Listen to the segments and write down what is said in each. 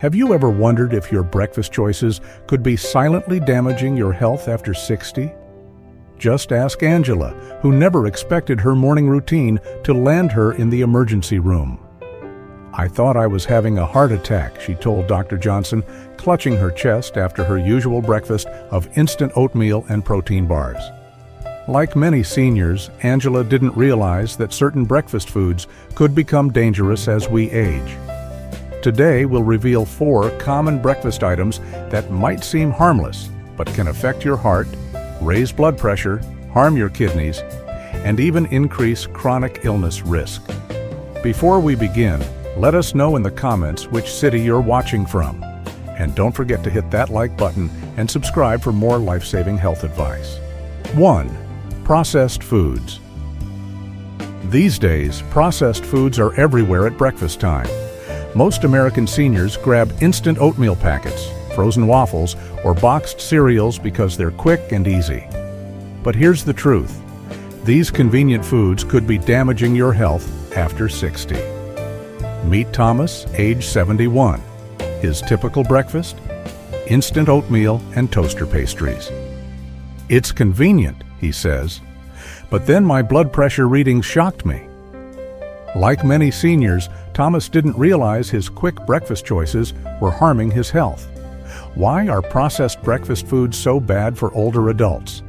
Have you ever wondered if your breakfast choices could be silently damaging your health after 60? Just ask Angela, who never expected her morning routine to land her in the emergency room. "I thought I was having a heart attack," she told Dr. Johnson, clutching her chest after her usual breakfast of instant oatmeal and protein bars. Like many seniors, Angela didn't realize that certain breakfast foods could become dangerous as we age. Today, we'll reveal 4 common breakfast items that might seem harmless, but can affect your heart, raise blood pressure, harm your kidneys, and even increase chronic illness risk. Before we begin, let us know in the comments which city you're watching from. And don't forget to hit that like button and subscribe for more life-saving health advice. 1. Processed foods. These days, processed foods are everywhere at breakfast time. Most American seniors grab instant oatmeal packets, frozen waffles, or boxed cereals because they're quick and easy. But here's the truth. These convenient foods could be damaging your health after 60. Meet Thomas, age 71. His typical breakfast? Instant oatmeal and toaster pastries. "It's convenient," he says, "but then my blood pressure readings shocked me." Like many seniors, Thomas didn't realize his quick breakfast choices were harming his health. Why are processed breakfast foods so bad for older adults?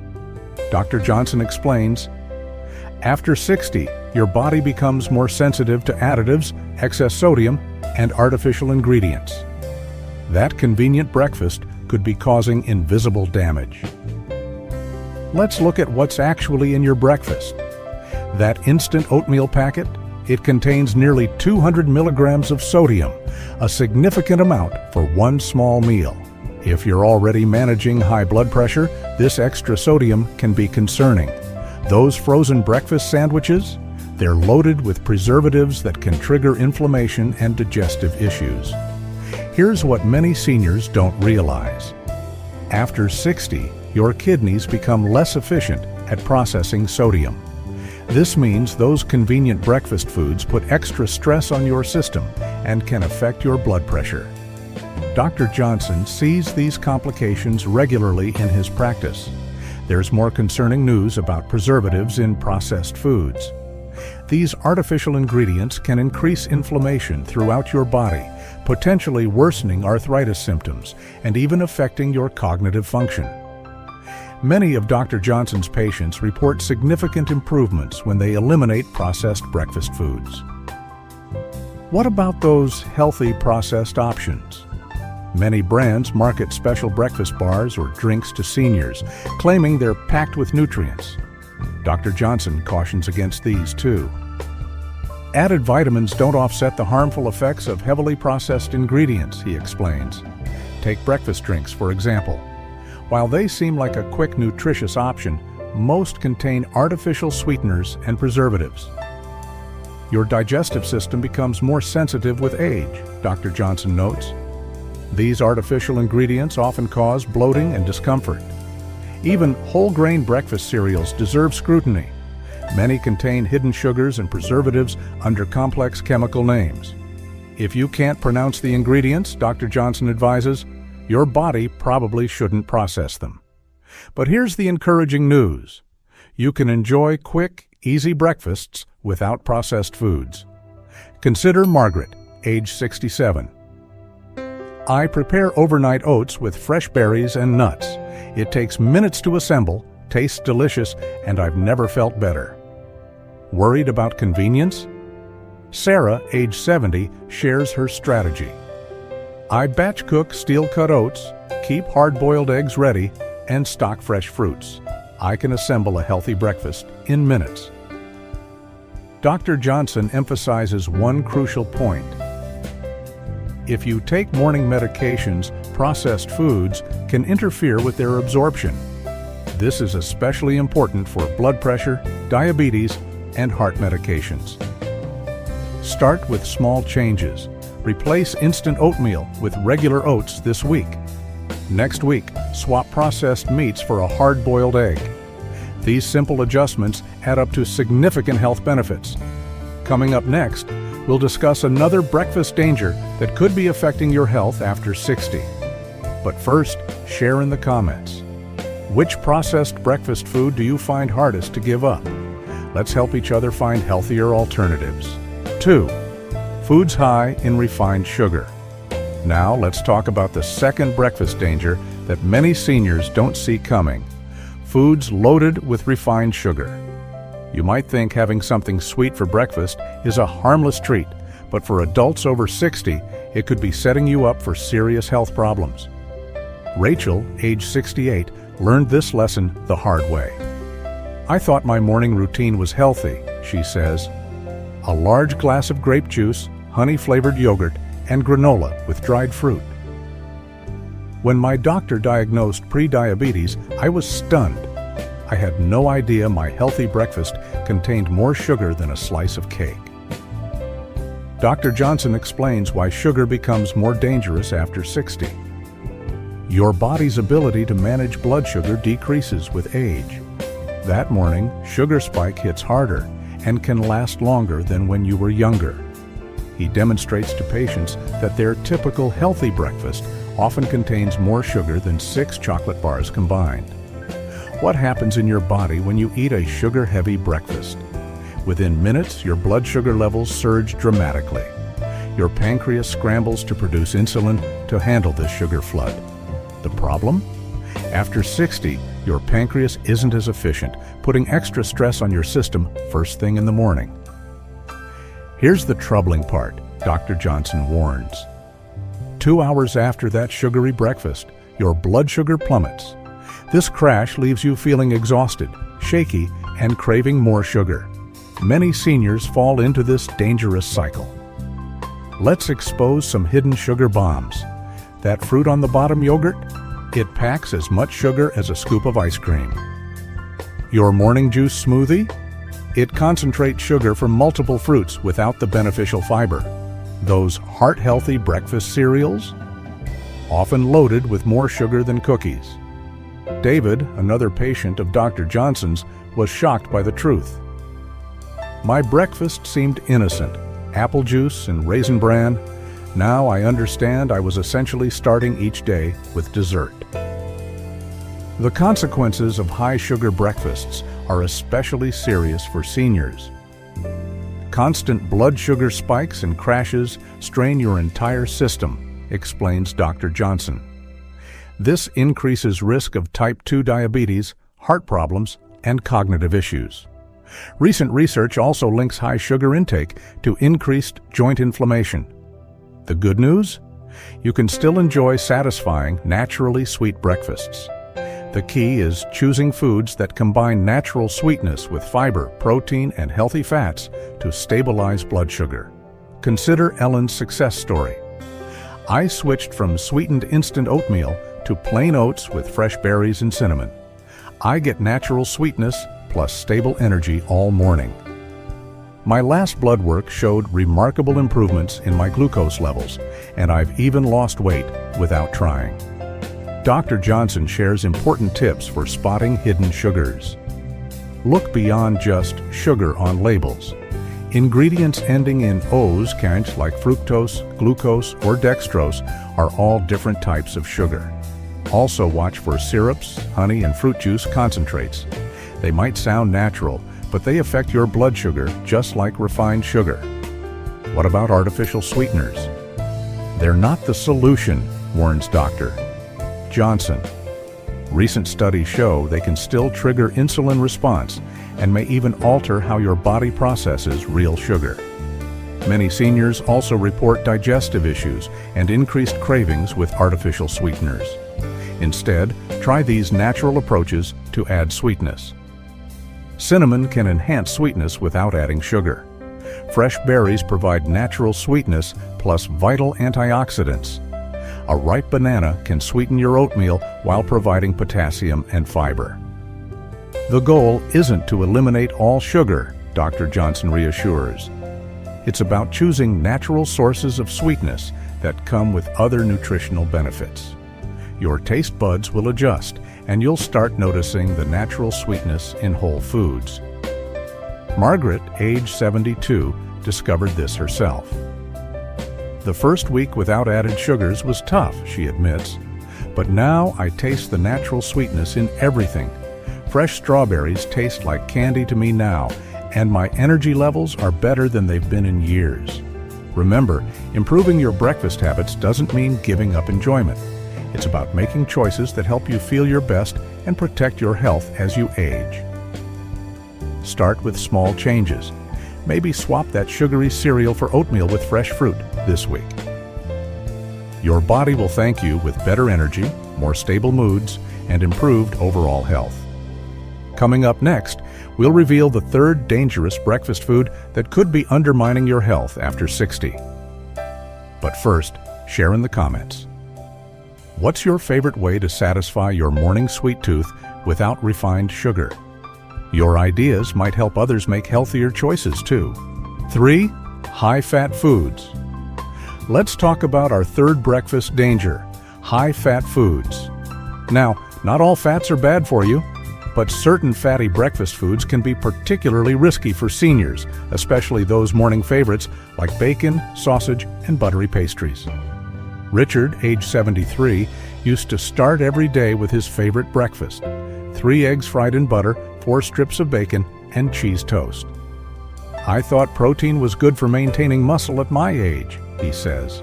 Dr. Johnson explains, "After 60, your body becomes more sensitive to additives, excess sodium, and artificial ingredients. That convenient breakfast could be causing invisible damage." Let's look at what's actually in your breakfast. That instant oatmeal packet? It contains nearly 200 milligrams of sodium, a significant amount for one small meal. If you're already managing high blood pressure, this extra sodium can be concerning. Those frozen breakfast sandwiches? They're loaded with preservatives that can trigger inflammation and digestive issues. Here's what many seniors don't realize. After 60, your kidneys become less efficient at processing sodium. This means those convenient breakfast foods put extra stress on your system and can affect your blood pressure. Dr. Johnson sees these complications regularly in his practice. There's more concerning news about preservatives in processed foods. These artificial ingredients can increase inflammation throughout your body, potentially worsening arthritis symptoms and even affecting your cognitive function. Many of Dr. Johnson's patients report significant improvements when they eliminate processed breakfast foods. What about those healthy processed options? Many brands market special breakfast bars or drinks to seniors, claiming they're packed with nutrients. Dr. Johnson cautions against these too. Added vitamins don't offset the harmful effects of heavily processed ingredients, he explains. Take breakfast drinks, for example. While they seem like a quick, nutritious option, most contain artificial sweeteners and preservatives. Your digestive system becomes more sensitive with age, Dr. Johnson notes. These artificial ingredients often cause bloating and discomfort. Even whole-grain breakfast cereals deserve scrutiny. Many contain hidden sugars and preservatives under complex chemical names. If you can't pronounce the ingredients, Dr. Johnson advises, your body probably shouldn't process them. But here's the encouraging news. You can enjoy quick, easy breakfasts without processed foods. Consider Margaret, age 67. "I prepare overnight oats with fresh berries and nuts. It takes minutes to assemble, tastes delicious, and I've never felt better." Worried about convenience? Sarah, age 70, shares her strategy. "I batch cook steel-cut oats, keep hard-boiled eggs ready, and stock fresh fruits. I can assemble a healthy breakfast in minutes." Dr. Johnson emphasizes one crucial point. If you take morning medications, processed foods can interfere with their absorption. This is especially important for blood pressure, diabetes, and heart medications. Start with small changes. Replace instant oatmeal with regular oats this week. Next week, swap processed meats for a hard-boiled egg. These simple adjustments add up to significant health benefits. Coming up next, we'll discuss another breakfast danger that could be affecting your health after 60. But first, share in the comments. Which processed breakfast food do you find hardest to give up? Let's help each other find healthier alternatives. 2. Foods high in refined sugar. Now let's talk about the second breakfast danger that many seniors don't see coming. Foods loaded with refined sugar. You might think having something sweet for breakfast is a harmless treat, but for adults over 60, it could be setting you up for serious health problems. Rachel, age 68, learned this lesson the hard way. I thought my morning routine was healthy, she says. A large glass of grape juice, honey-flavored yogurt, and granola with dried fruit. When my doctor diagnosed pre-diabetes, I was stunned. I had no idea my healthy breakfast contained more sugar than a slice of cake. Dr. Johnson explains why sugar becomes more dangerous after 60. Your body's ability to manage blood sugar decreases with age. That morning, sugar spike hits harder and can last longer than when you were younger. He demonstrates to patients that their typical healthy breakfast often contains more sugar than 6 chocolate bars combined. What happens in your body when you eat a sugar-heavy breakfast? Within minutes, your blood sugar levels surge dramatically. Your pancreas scrambles to produce insulin to handle this sugar flood. The problem? After 60, your pancreas isn't as efficient, putting extra stress on your system first thing in the morning. Here's the troubling part, Dr. Johnson warns. 2 hours after that sugary breakfast, your blood sugar plummets. This crash leaves you feeling exhausted, shaky, and craving more sugar. Many seniors fall into this dangerous cycle. Let's expose some hidden sugar bombs. That fruit on the bottom yogurt? It packs as much sugar as a scoop of ice cream. Your morning juice smoothie? It concentrates sugar from multiple fruits without the beneficial fiber. Those heart-healthy breakfast cereals? Often loaded with more sugar than cookies. David, another patient of Dr. Johnson's, was shocked by the truth. My breakfast seemed innocent, apple juice and raisin bran. Now I understand I was essentially starting each day with dessert. The consequences of high-sugar breakfasts are especially serious for seniors. Constant blood sugar spikes and crashes strain your entire system, explains Dr. Johnson. This increases risk of type 2 diabetes, heart problems, and cognitive issues. Recent research also links high sugar intake to increased joint inflammation. The good news? You can still enjoy satisfying, naturally sweet breakfasts. The key is choosing foods that combine natural sweetness with fiber, protein, and healthy fats to stabilize blood sugar. Consider Ellen's success story. I switched from sweetened instant oatmeal to plain oats with fresh berries and cinnamon. I get natural sweetness plus stable energy all morning. My last blood work showed remarkable improvements in my glucose levels, and I've even lost weight without trying. Dr. Johnson shares important tips for spotting hidden sugars. Look beyond just sugar on labels. Ingredients ending in O's, like fructose, glucose, or dextrose, are all different types of sugar. Also watch for syrups, honey, and fruit juice concentrates. They might sound natural, but they affect your blood sugar just like refined sugar. What about artificial sweeteners? They're not the solution, warns Dr. Johnson. Recent studies show they can still trigger insulin response and may even alter how your body processes real sugar. Many seniors also report digestive issues and increased cravings with artificial sweeteners. Instead, try these natural approaches to add sweetness. Cinnamon can enhance sweetness without adding sugar. Fresh berries provide natural sweetness plus vital antioxidants. A ripe banana can sweeten your oatmeal while providing potassium and fiber. The goal isn't to eliminate all sugar, Dr. Johnson reassures. It's about choosing natural sources of sweetness that come with other nutritional benefits. Your taste buds will adjust, and you'll start noticing the natural sweetness in whole foods. Margaret, age 72, discovered this herself. The first week without added sugars was tough, she admits, but now I taste the natural sweetness in everything. Fresh strawberries taste like candy to me now, and my energy levels are better than they've been in years. Remember, improving your breakfast habits doesn't mean giving up enjoyment. It's about making choices that help you feel your best and protect your health as you age. Start with small changes. Maybe swap that sugary cereal for oatmeal with fresh fruit this week. Your body will thank you with better energy, more stable moods, and improved overall health. Coming up next, we'll reveal the third dangerous breakfast food that could be undermining your health after 60. But first, share in the comments. What's your favorite way to satisfy your morning sweet tooth without refined sugar? Your ideas might help others make healthier choices too. 3. High-fat foods. Let's talk about our third breakfast danger, high-fat foods. Now, not all fats are bad for you, but certain fatty breakfast foods can be particularly risky for seniors, especially those morning favorites like bacon, sausage, and buttery pastries. Richard, age 73, used to start every day with his favorite breakfast: 3 eggs fried in butter, 4 strips of bacon, and cheese toast. I thought protein was good for maintaining muscle at my age, he says.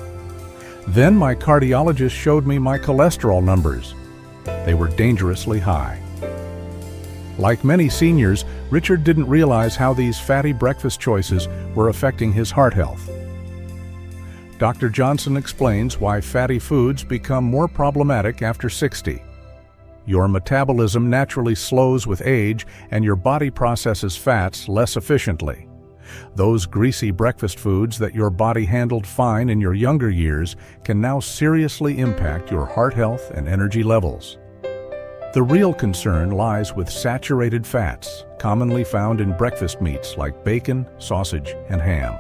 Then my cardiologist showed me my cholesterol numbers. They were dangerously high. Like many seniors, Richard didn't realize how these fatty breakfast choices were affecting his heart health. Dr. Johnson explains why fatty foods become more problematic after 60. Your metabolism naturally slows with age, and your body processes fats less efficiently. Those greasy breakfast foods that your body handled fine in your younger years can now seriously impact your heart health and energy levels. The real concern lies with saturated fats, commonly found in breakfast meats like bacon, sausage, and ham.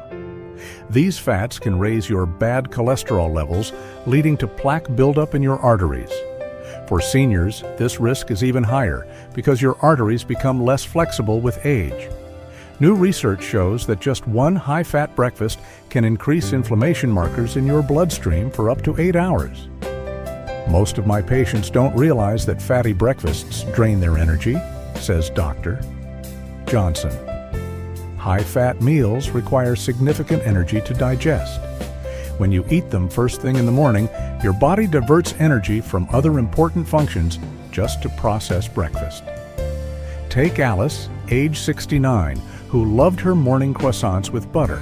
These fats can raise your bad cholesterol levels, leading to plaque buildup in your arteries. For seniors, this risk is even higher because your arteries become less flexible with age. New research shows that just one high-fat breakfast can increase inflammation markers in your bloodstream for up to 8 hours. Most of my patients don't realize that fatty breakfasts drain their energy, says Dr. Johnson. High-fat meals require significant energy to digest. When you eat them first thing in the morning, your body diverts energy from other important functions just to process breakfast. Take Alice, age 69, who loved her morning croissants with butter.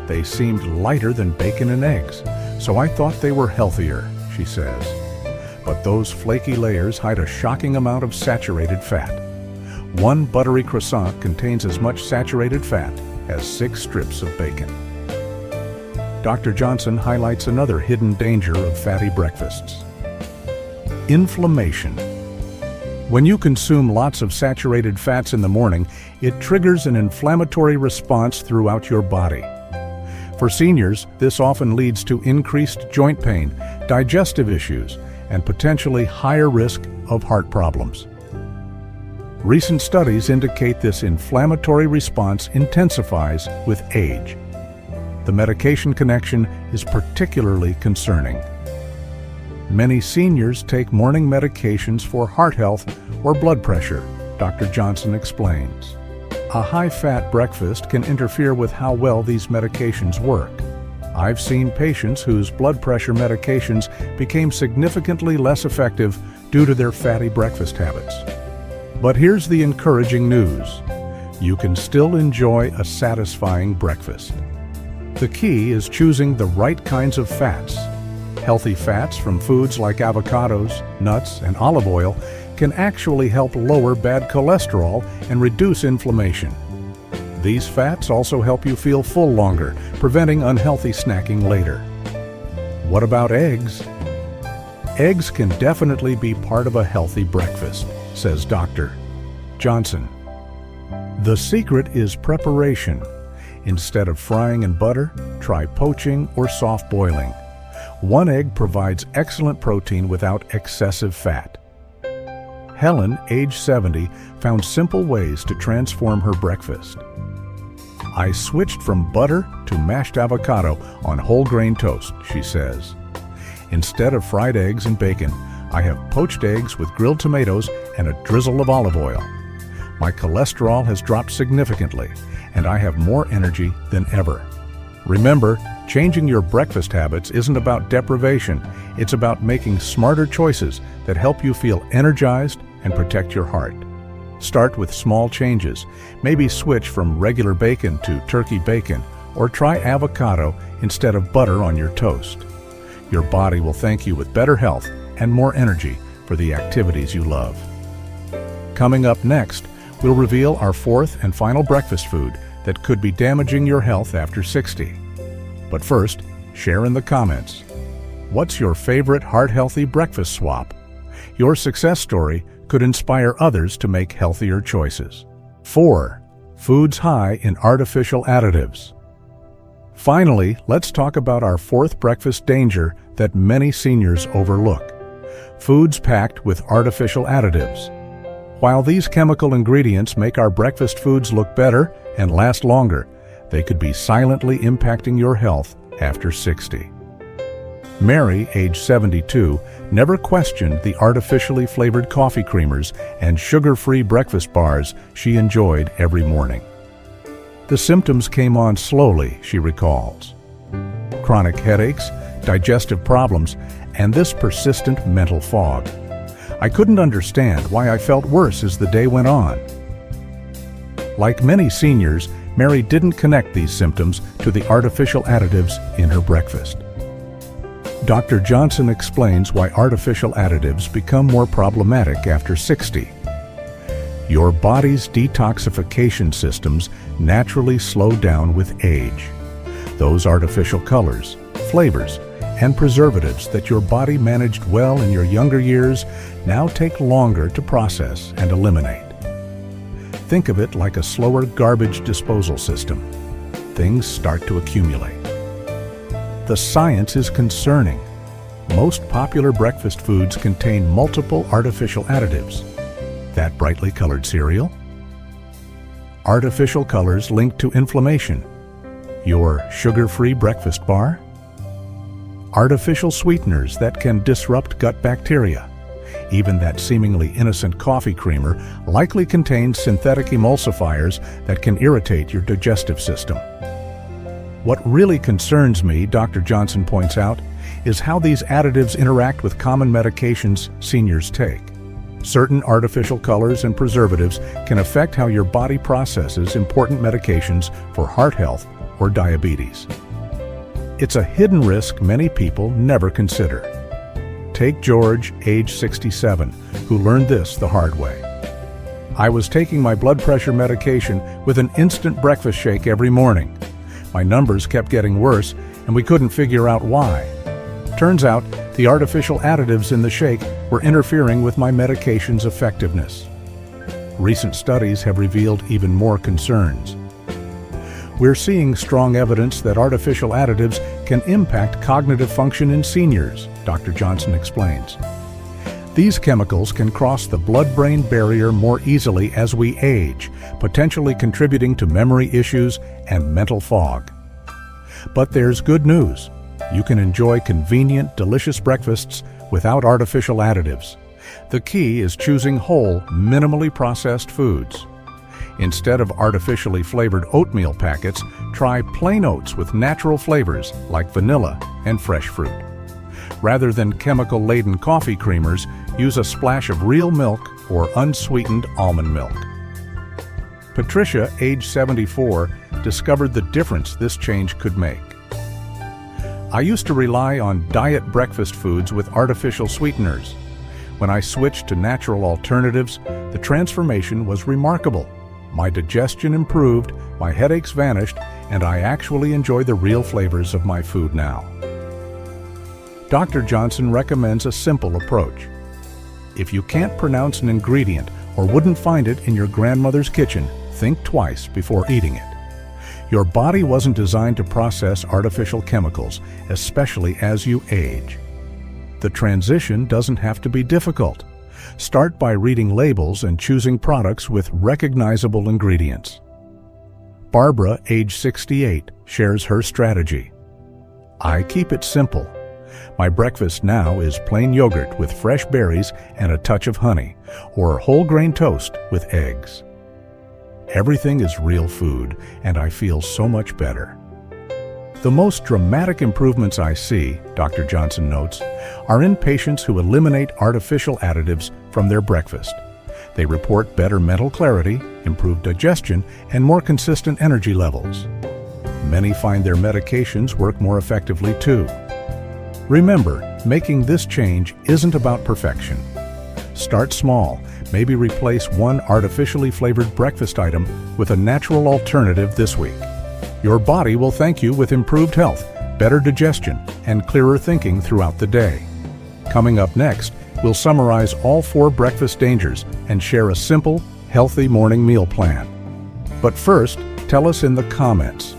They seemed lighter than bacon and eggs, so I thought they were healthier, she says. But those flaky layers hide a shocking amount of saturated fat. One buttery croissant contains as much saturated fat as 6 strips of bacon. Dr. Johnson highlights another hidden danger of fatty breakfasts: inflammation. When you consume lots of saturated fats in the morning, it triggers an inflammatory response throughout your body. For seniors, this often leads to increased joint pain, digestive issues, and potentially higher risk of heart problems. Recent studies indicate this inflammatory response intensifies with age. The medication connection is particularly concerning. Many seniors take morning medications for heart health or blood pressure, Dr. Johnson explains. A high-fat breakfast can interfere with how well these medications work. I've seen patients whose blood pressure medications became significantly less effective due to their fatty breakfast habits. But here's the encouraging news. You can still enjoy a satisfying breakfast. The key is choosing the right kinds of fats. Healthy fats from foods like avocados, nuts, and olive oil can actually help lower bad cholesterol and reduce inflammation. These fats also help you feel full longer, preventing unhealthy snacking later. What about eggs? Eggs can definitely be part of a healthy breakfast, says Dr. Johnson. The secret is preparation. Instead of frying in butter, try poaching or soft boiling. 1 egg provides excellent protein without excessive fat. Helen, age 70, found simple ways to transform her breakfast. I switched from butter to mashed avocado on whole grain toast, she says. Instead of fried eggs and bacon, I have poached eggs with grilled tomatoes and a drizzle of olive oil. My cholesterol has dropped significantly, and I have more energy than ever. Remember, changing your breakfast habits isn't about deprivation. It's about making smarter choices that help you feel energized and protect your heart. Start with small changes. Maybe switch from regular bacon to turkey bacon, or try avocado instead of butter on your toast. Your body will thank you with better health and more energy for the activities you love. Coming up next, we'll reveal our fourth and final breakfast food that could be damaging your health after 60. But first, share in the comments. What's your favorite heart-healthy breakfast swap? Your success story could inspire others to make healthier choices. 4. Foods high in artificial additives. Finally, let's talk about our fourth breakfast danger that many seniors overlook. Foods packed with artificial additives. While these chemical ingredients make our breakfast foods look better and last longer, they could be silently impacting your health after 60. Mary, age 72, never questioned the artificially flavored coffee creamers and sugar-free breakfast bars she enjoyed every morning. The symptoms came on slowly, she recalls. Chronic headaches, digestive problems, and this persistent mental fog. I couldn't understand why I felt worse as the day went on. Like many seniors, Mary didn't connect these symptoms to the artificial additives in her breakfast. Dr. Johnson explains why artificial additives become more problematic after 60. Your body's detoxification systems naturally slow down with age. Those artificial colors, flavors, and preservatives that your body managed well in your younger years now take longer to process and eliminate. Think of it like a slower garbage disposal system. Things start to accumulate. The science is concerning. Most popular breakfast foods contain multiple artificial additives. That brightly colored cereal? Artificial colors linked to inflammation. Your sugar-free breakfast bar? Artificial sweeteners that can disrupt gut bacteria. Even that seemingly innocent coffee creamer likely contains synthetic emulsifiers that can irritate your digestive system. What really concerns me, Dr. Johnson points out, is how these additives interact with common medications seniors take. Certain artificial colors and preservatives can affect how your body processes important medications for heart health or diabetes. It's a hidden risk many people never consider. Take George, age 67, who learned this the hard way. I was taking my blood pressure medication with an instant breakfast shake every morning. My numbers kept getting worse, and we couldn't figure out why. Turns out, the artificial additives in the shake were interfering with my medication's effectiveness. Recent studies have revealed even more concerns. We're seeing strong evidence that artificial additives can impact cognitive function in seniors, Dr. Johnson explains. These chemicals can cross the blood-brain barrier more easily as we age, potentially contributing to memory issues and mental fog. But there's good news. You can enjoy convenient, delicious breakfasts without artificial additives. The key is choosing whole, minimally processed foods. Instead of artificially flavored oatmeal packets, try plain oats with natural flavors like vanilla and fresh fruit. Rather than chemical-laden coffee creamers, use a splash of real milk or unsweetened almond milk. Patricia, age 74, discovered the difference this change could make. I used to rely on diet breakfast foods with artificial sweeteners. When I switched to natural alternatives, the transformation was remarkable. My digestion improved, my headaches vanished, and I actually enjoy the real flavors of my food now. Dr. Johnson recommends a simple approach. If you can't pronounce an ingredient or wouldn't find it in your grandmother's kitchen, think twice before eating it. Your body wasn't designed to process artificial chemicals, especially as you age. The transition doesn't have to be difficult. Start by reading labels and choosing products with recognizable ingredients. Barbara, age 68, shares her strategy. I keep it simple. My breakfast now is plain yogurt with fresh berries and a touch of honey, or whole grain toast with eggs. Everything is real food, and I feel so much better. The most dramatic improvements I see, Dr. Johnson notes, are in patients who eliminate artificial additives from their breakfast. They report better mental clarity, improved digestion, and more consistent energy levels. Many find their medications work more effectively too. Remember, making this change isn't about perfection. Start small. Maybe replace one artificially flavored breakfast item with a natural alternative this week. Your body will thank you with improved health, better digestion, and clearer thinking throughout the day. Coming up next, we'll summarize all 4 breakfast dangers and share a simple, healthy morning meal plan. But first, tell us in the comments,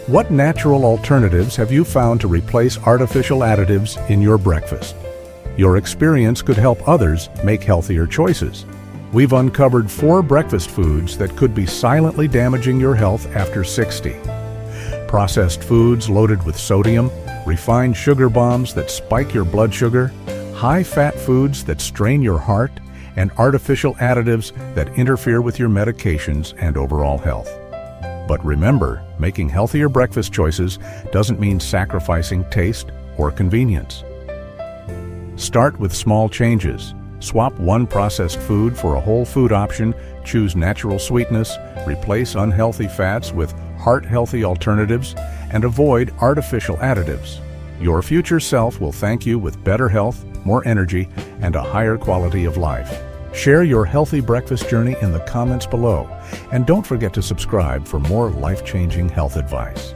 what natural alternatives have you found to replace artificial additives in your breakfast? Your experience could help others make healthier choices. We've uncovered 4 breakfast foods that could be silently damaging your health after 60. Processed foods loaded with sodium, refined sugar bombs that spike your blood sugar, high-fat foods that strain your heart, and artificial additives that interfere with your medications and overall health. But remember, making healthier breakfast choices doesn't mean sacrificing taste or convenience. Start with small changes. Swap one processed food for a whole food option, choose natural sweetness, replace unhealthy fats with heart-healthy alternatives, and avoid artificial additives. Your future self will thank you with better health, more energy, and a higher quality of life. Share your healthy breakfast journey in the comments below, and don't forget to subscribe for more life-changing health advice.